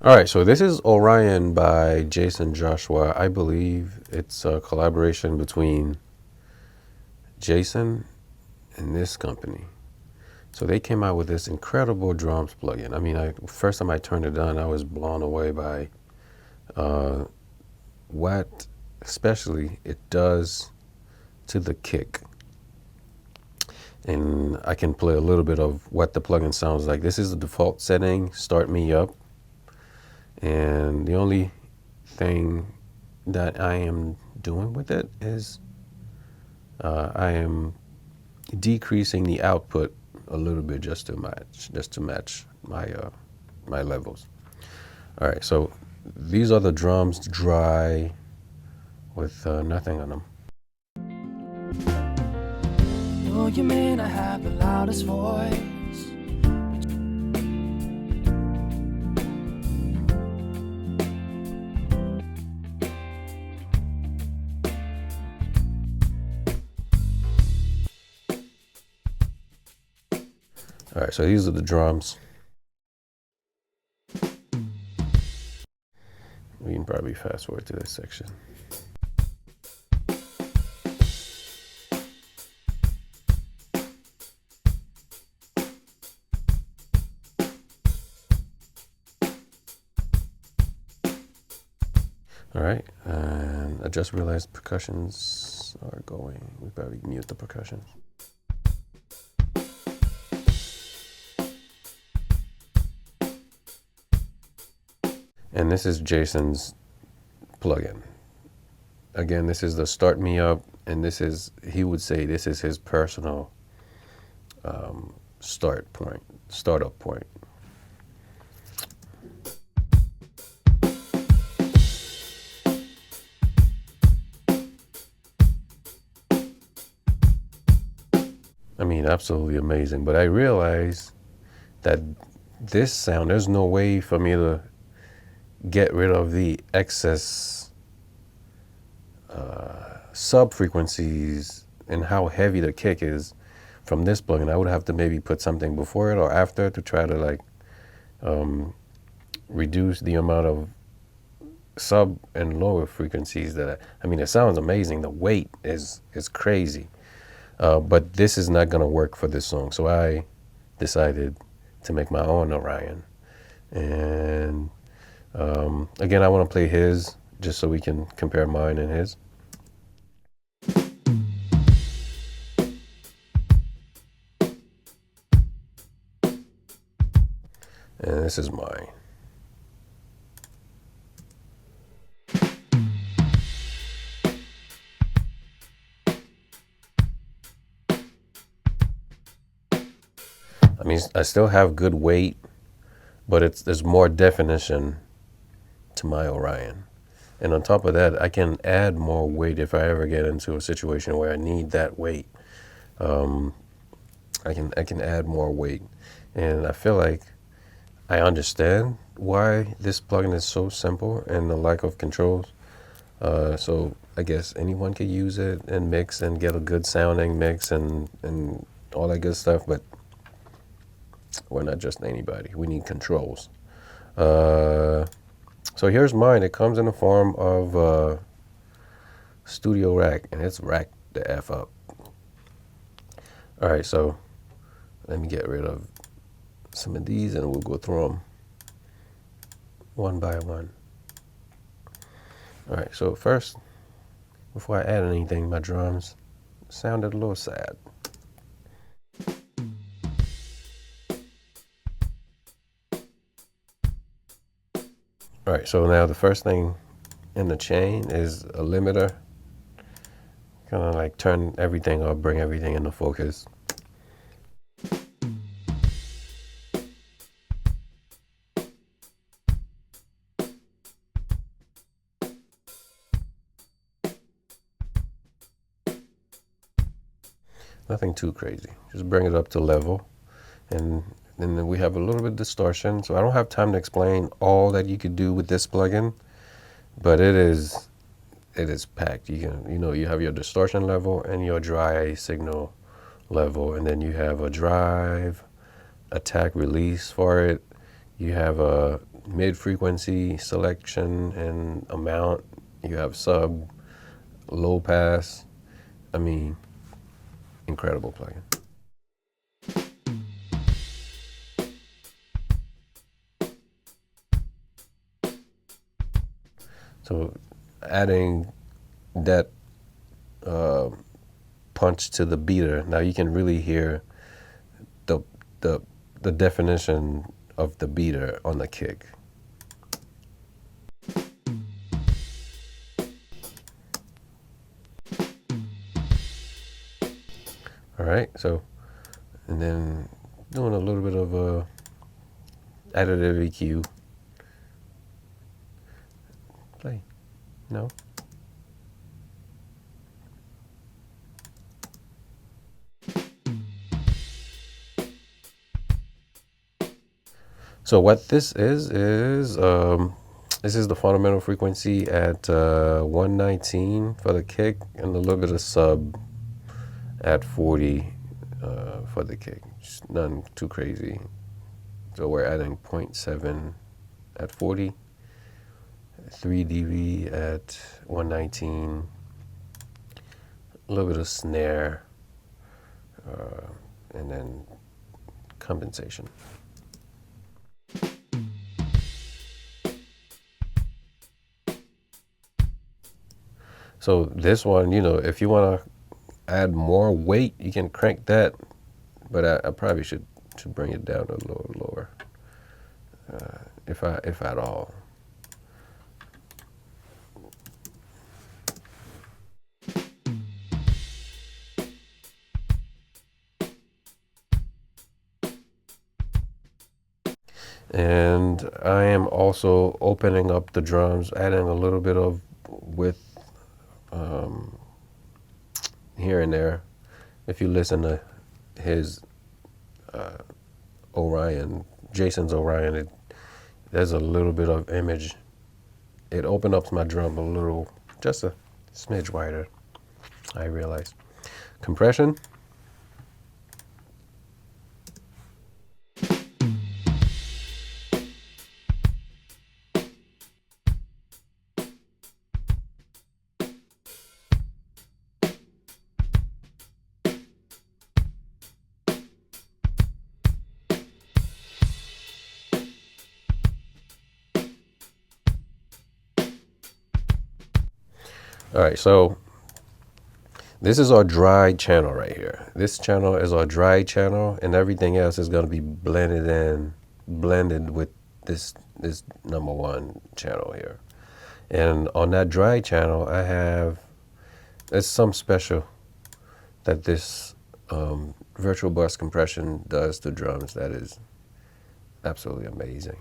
All right, so this is Orion by Jaycen Joshua. I believe it's a collaboration between Jaycen and this company. So they came out with this incredible drums plugin. I mean, first time I turned it on, I was blown away by uh, what, especially, it does to the kick. And I can play a little bit of what the plugin sounds like. This is the default setting, start me up. And the only thing that I am doing with it is I am decreasing the output a little bit just to match my levels. All right, so these are the drums dry with nothing on them. Oh, you may not have the loudest voice. All right, so these are the drums. We can probably fast forward to this section. All right, and I just realized percussions are going. We probably mute the percussions. And this is Jaycen's plugin. Again, this is the start me up, and this is, he would say this is his personal startup point. I mean, absolutely amazing. But I realized that this sound, there's no way for me to get rid of the excess sub frequencies and how heavy the kick is from this plugin. I would have to maybe put something before it or after to try to like reduce the amount of sub and lower frequencies that I mean, it sounds amazing. The weight is crazy. But this is not going to work for this song. So I decided to make my own Orion. And again, I want to play his just so we can compare mine and his. And this is mine. I mean, I still have good weight, but there's more definition to my Orion. And on top of that, I can add more weight if I ever get into a situation where I need that weight. I can add more weight. And I feel like I understand why this plugin is so simple and the lack of controls. So I guess anyone could use it and mix and get a good sounding mix and all that good stuff, but we're not just anybody. We need controls. So here's mine. It comes in the form of Studio Rack, and it's racked the F up. All right, so let me get rid of some of these and we'll go through them one by one. All right, so first, before I add anything, my drums sounded a little sad. All right, so now the first thing in the chain is a limiter. Kind of like turn everything up, bring everything into focus. Nothing too crazy. Just bring it up to level. And then we have a little bit of distortion. So I don't have time to explain all that you could do with this plugin, but it is packed. You have your distortion level and your dry signal level, and then you have a drive, attack, release for it. You have a mid frequency selection and amount. You have sub, low pass. I mean, incredible plugin. So adding that punch to the beater, now you can really hear the the definition of the beater on the kick. All right, so, and then doing a little bit of additive EQ. Play. No. So what this is this is the fundamental frequency at 119 for the kick, and a little bit of sub at 40 for the kick. Just none too crazy. So we're adding 0.7 at 40, 3 dB at 119, a little bit of snare, and then compensation. So this one, you know, if you want to add more weight, you can crank that, but I probably should bring it down a little lower, if at all. And I am also opening up the drums, adding a little bit of width here and there. If you listen to his Orion, Jaycen's Orion, there's a little bit of image. It opened up my drum a little, just a smidge wider, I realized. Compression. All right, so this is our dry channel right here. This channel is our dry channel, and everything else is going to be blended with this number one channel here. And on that dry channel, there's some special that this virtual bus compression does to drums that is absolutely amazing.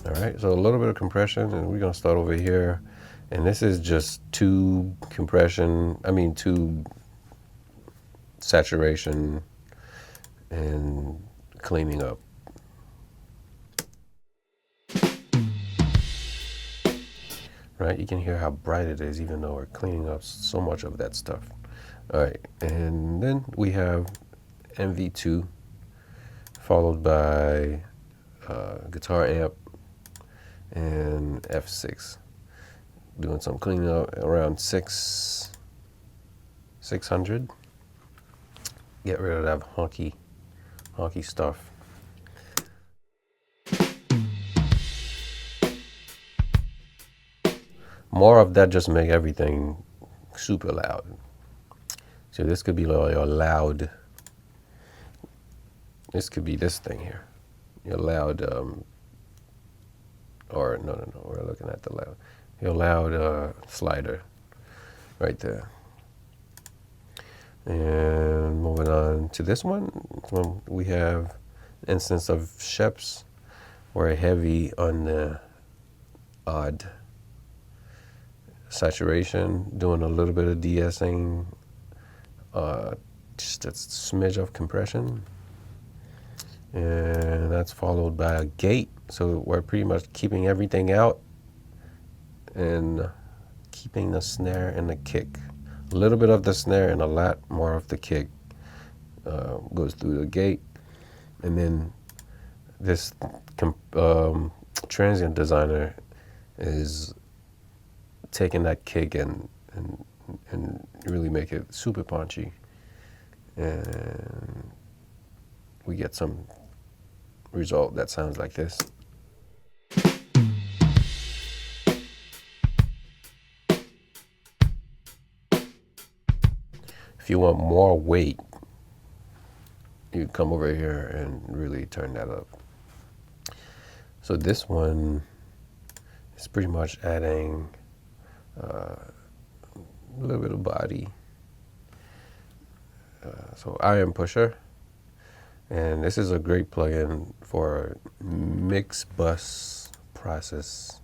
All right, so a little bit of compression, and we're gonna start over here. And this is just tube compression, tube saturation and cleaning up. Right, you can hear how bright it is even though we're cleaning up so much of that stuff. All right, and then we have MV2 followed by guitar amp and F6. Doing some cleaning up around 600. Get rid of that honky stuff. More of that just make everything super loud. So this could be your loud. This could be this thing here. Your loud, or no, we're looking at the loud. Your loud slider right there. And moving on to this one, we have instance of Sheps. We're heavy on the odd saturation, doing a little bit of de-essing, just a smidge of compression. And that's followed by a gate. So we're pretty much keeping everything out and keeping the snare and the kick. A little bit of the snare and a lot more of the kick goes through the gate, and then this transient designer is taking that kick and really make it super punchy, and we get some result that sounds like this. If you want more weight, you come over here and really turn that up. So this one is pretty much adding a little bit of body. So Iron Pusher, and this is a great plugin for mix bus process,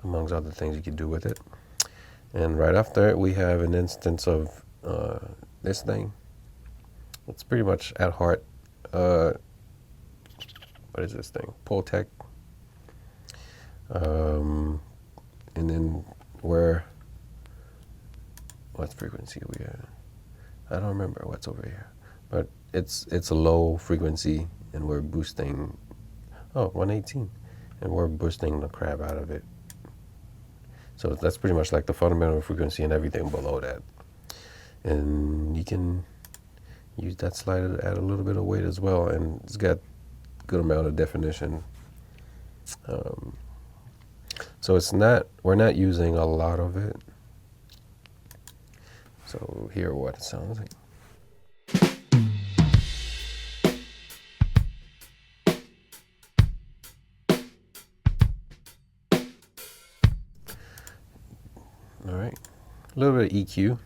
amongst other things you can do with it. And right after it, we have an instance of this thing. It's pretty much at heart. What is this thing? Poltec. And then what frequency are we at? I don't remember what's over here, but it's a low frequency, and we're boosting. 118, and we're boosting the crap out of it. So that's pretty much like the fundamental frequency and everything below that. And you can use that slider to add a little bit of weight as well, and it's got a good amount of definition. So we're not using a lot of it. So hear what it sounds like. All right, a little bit of EQ.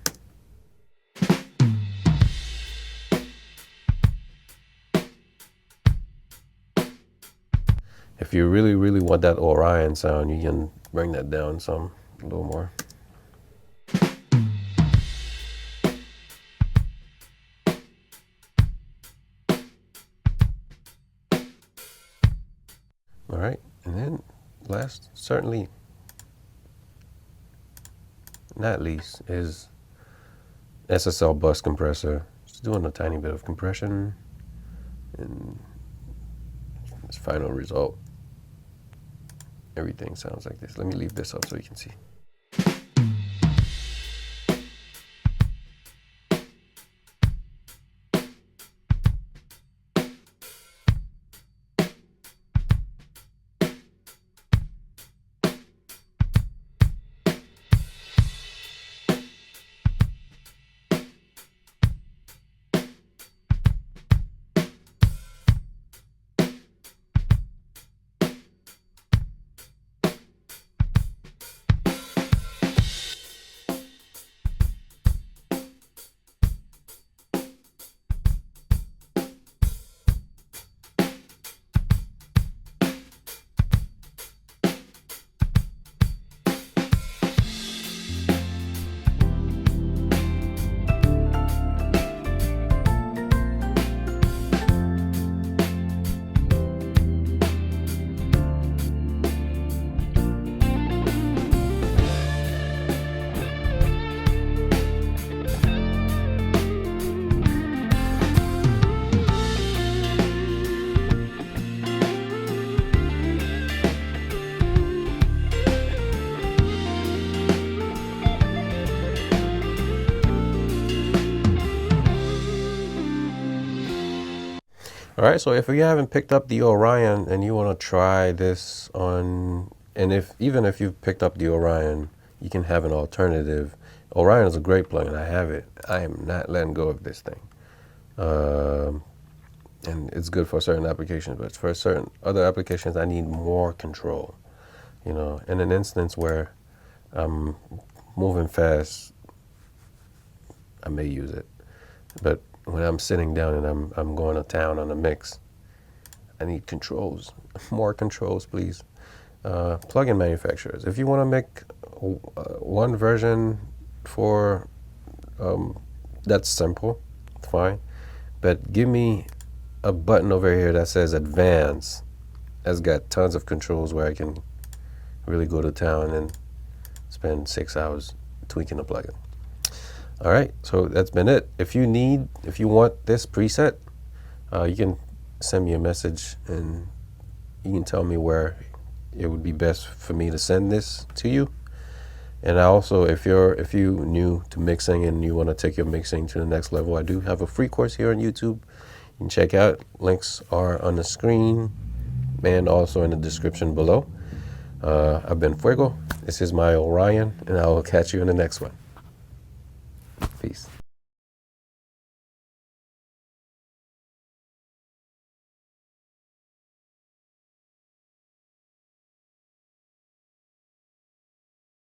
If you really, really want that Orion sound, you can bring that down a little more. All right, and then last, certainly not least, is SSL bus compressor. Just doing a tiny bit of compression, and this final result, everything sounds like this. Let me leave this up so you can see. All right, so if you haven't picked up the Orion and you want to try this on, and even if you've picked up the Orion, you can have an alternative. Orion is a great plugin. I have it. I am not letting go of this thing. And it's good for certain applications, but for certain other applications, I need more control. In an instance where I'm moving fast, I may use it. But when I'm sitting down and I'm going to town on a mix, I need controls. More controls, please. Plugin manufacturers, if you want to make one version for that's simple, fine. But give me a button over here that says Advanced. That's got tons of controls where I can really go to town and spend 6 hours tweaking the plugin. All right, so that's been it. If you want this preset, you can send me a message and you can tell me where it would be best for me to send this to you. And I also, if you new to mixing and you want to take your mixing to the next level, I do have a free course here on YouTube. You can check out. Links are on the screen and also in the description below. I've been Fuego. This is my Orion, and I will catch you in the next one. Peace.